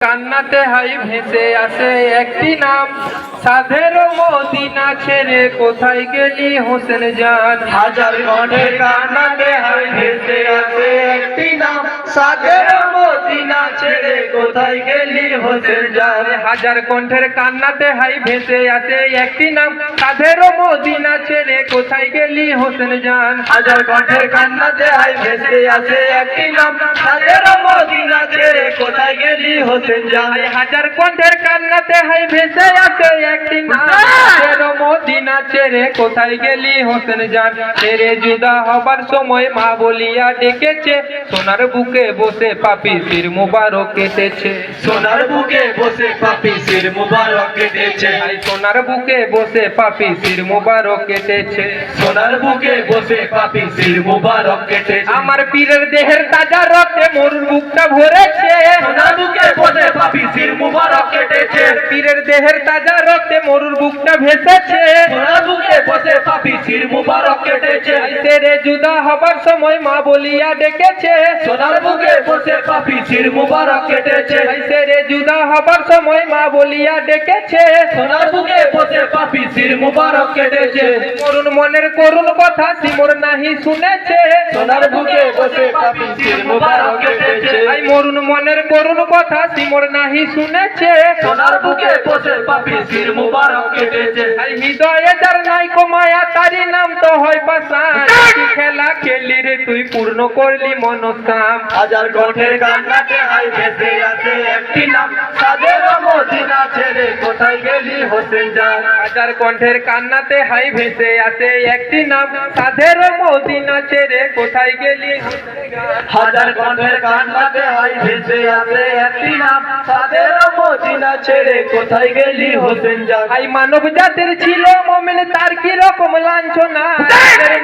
কান্নাতে high ভেসে আসে একটি নাম, সাধের মদিনা ছেড়ে কোথায় গেলি হোসেন জান। হাজার কণ্ঠের কান্নাতে হাই ভেসে আসে একটি নাম, সাধের মদিনা ছেড়ে কোথায় গেলি হোসেন জান। হাজার কণ্ঠের কান্নাতে হাই ভেসে আসে একটি নাম, সাধের মদিনা ছেড়ে কোথায় গেলি হোসেন জান। হাজার কণ্ঠের কান্নাতে হাই ভেসে আসে একটি নাম, সাধের মদিনা ছেড়ে কোথায় গেলি হোসেন জান। হাজার কণ্ঠের কান্নাতে হাই ভেসে আসে একটি নাম, সাধের মদিনা ছেড়ে কোথায় গেলি হোসেন জান। ছেড়ে জুদা হবার সময় মা বলিয়া ডেকেছে, সোনার বুকে বসে পাপি শির মুবারক কেটেছে। সোনার বুকে বসে পাপি শির মুবারক কেটেছে। সোনার বুকে বসে পাপি শির মুবারক কেটেছে। সোনার বুকে বসে পাপি শির মুবারক কেটেছে। আমার পীরের দেহের তাজা রক্তে মরুর বুকটা ভরেছে। সোনার বুকে বসে পাপি শির মুবারক কেটেছে। পীরের দেহের তাজা রক্তে মরুর বুকটা ভেসেছে। সোনার বুকে বসে পাপি শির মুবারক কেটেছে। ছেড়ে জুদা হবার সময় মা বলিয়া ডেকেছে, সোনার বুকে বসে পাপি শির মুবারক কেটেছে। ছেড়ে জুদা হবার সময় মা বলিয়া ডেকেছে, সোনার বুকে বসে পাপি শির মুবারক কেটেছে। করুণ মনের করুণ কথা সিমর নাহি শুনেছে। সোনার বুকে বসে পাপি শির মুবারক কেটেছে। মরুণ মনের করুণ কথা সিমর নাহি শুনেছে। সোনার বুকে বসে পাপি শির মুবারক কেটেছে। হৃদয়ে যার নাই কমায়া তারি নাম তো হয় পাশান। খেলা খেলি রে তুই পূর্ণ করলি মনস্কাম। হাজার কণ্ঠের কান্নাতে হাই ভেসে আসে একটি নাম, সাধের মদিনা ছেড়ে কোথায় গেলি হোসেন জান। হাজার কণ্ঠের কান্নাতে হাই ভেসে আসে একটি নাম, সাধের মদিনা ছেড়ে কোথায় গেলি। হাজার কণ্ঠের কান্নাতে হাই ভেসে আসে একটি নাম, সাধের মদিনা ছেড়ে কোথায় গেলি হোসেন জান। মানব জাতির ছিল মোমেন তার কি রকম লাঞ্ছনা,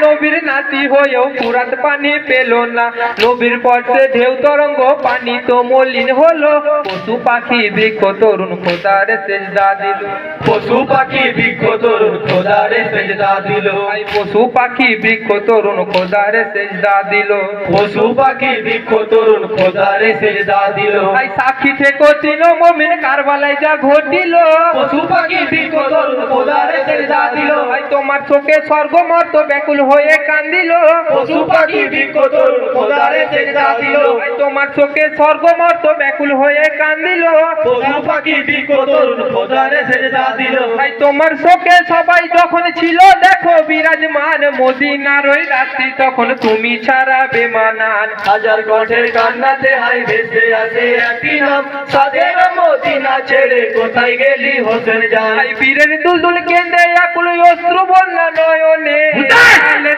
নবীর নাতি হয়েও ফুরাত পানি পেল না। নবীর পথে ঢেউ তরঙ্গ পানি তো মলিন হলো, পশু পাখি বৃক্ষ তরুণ খোদারে সেজদা দিল। পশু পাখি বৃক্ষ তরুণ খোদারে সেজদা দিল। পশু পাখি বৃক্ষ তরুণ খোদারে সেজদা দিল। পশু পাখি বৃক্ষ তরুণ খোদারে সেজদা দিল। সাক্ষী থেকো চিনো মোমিন কারবালায় যা ঘটিল। পশু পাখি বৃক্ষ তরুণ খোদারে সেজদা দিল। তোমার চোখে স্বর্গ মর্ত ব্যাকুল হয়ে কান্দিল। পশু পাখি বৃক্ষ তরুণ খোদারে সেজদা দিল। তোমার চোখে স্বর্গ মর্ত ব্যাকুল হয়ে কান্দিল। পশু পাখি বৃক্ষ তরুণ খোদারে সেজদা দিল। তোমার চোখে সবাই যখন ছিল দেখো বিরাজমান, মদিনার ওই রাত্রি তখন তুমি ছাড়া বেমানান। হাজার কণ্ঠের কান্নাতে হাই ভেসে আসে একটি নাম, সাধের মদিনা ছেড়ে কোথায় গেলি হোসেন জান। বীরের দুলদুল কেন্দ্রে আকুল অশ্রু বন্যা নয়নে,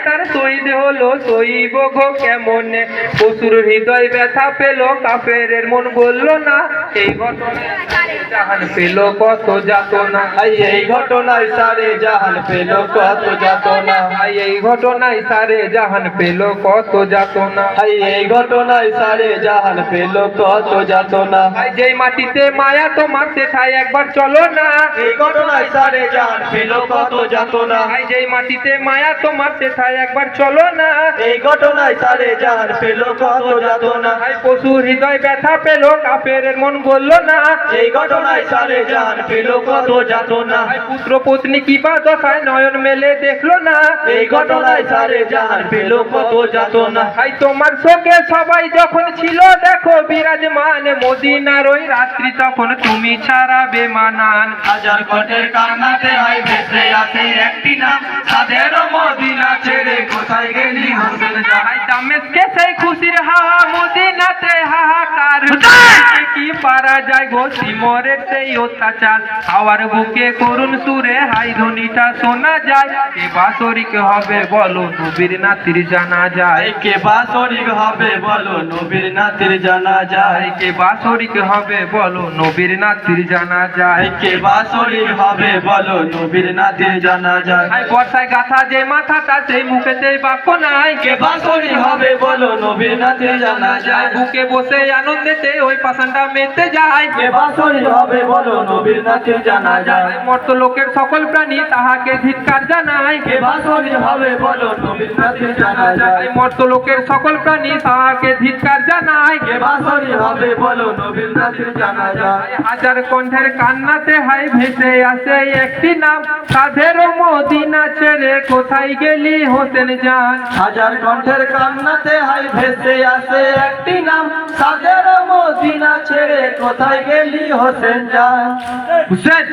তার শহীদ হলো শহীদ গো কেমনে। পশুর হৃদয় ব্যথা পেল কাফেরের মন বলল না, এই ঘটনায় জাহান পেল কত যাতনা। এই ঘটনায় সারে জাহান পেল কত যাতনা। এই ঘটনায় সারে জাহান পেল কত যাতনা। এই ঘটনায় সারে জাহান পেল কত যাতনা। যেই মাটিতে মায়া তোমার সেথায় একবার চলো না। এই ঘটনায় সারে জাহান পেল কত যাতনা। যেই মাটিতে মায়া তোমার সেথায় একবার চলো না। এই ঘটনায় সারে জাহান পেল কত যাতনা। পশু হৃদয় ব্যথা পেল কাফেরের মন বলল না। এই ঘটনায় সারে জাহান পেল কত যাতনা। পুত্র পত্নী কিবা দশায় নয়ন মেলে দেখলো না। এই ঘটনায় সারে জাহান পেল কত যাতনা। তোমার চোখে সবাই যখন ছিল দেখো বিরাজমান, মদিনার ওই রাত্রি তখন তুমি ছাড়া বেমানান। হাজার কণ্ঠের কান্নাতে হাই ভেসে আসে একটি নাম, সাধের মদিনা ছেড়ে কোথায় গেলি হোসেন জান। দামেস্কে সেই খুশির হাহা মদিনাতে হাহাকার, কি পারা যায় গো সিমরের সেই অত্যাচার। হাওয়ার বুকে করুণ সুরে হাই ধ্বনিটা শোনা যায়, এ বাসরিক হবে বলো নবীর নাতির জানা যায়। কে বাসরিক হবে বলো নবীর নাতির জানা যায়। কে বাসরিক হবে বলো নবীর নাতির জানা যায়। কে বাসরিক হবে বলো নবীর নাতির জানা যায়। বর্ষায় গাথা যে মাথাটা সেই মুখেতে বাক্য নাই, কে বাসরিক হবে বলো নবীর নাতির জানা যায়। বুকে বসে আনন্দেতে ওই পাশানটা মেতে দেখতে যায় কে বাসরি হবে বলো নবীর নাচে জানা যায় মর্ত লোকের সকল প্রাণী তাহাকে ধিক্কার জানায় কে বাসরি হবে বলো নবীর নাচে জানা যায় মর্ত লোকের সকল প্রাণী তাহাকে ধিক্কার জানায় কে বাসরি হবে বলো নবীর নাচে জানা যায় হাজার কণ্ঠের কান্নাতে হাই ভেসে আসে একটি নাম সাধের মদিনা ছেড়ে কোথায় গেলি হোসেন জান হাজার কণ্ঠের কান্নাতে হাই ভেসে আসে একটি নাম সাদের মদিনা ছেড়ে কোথায় গেলি হোসেন জান হুসেন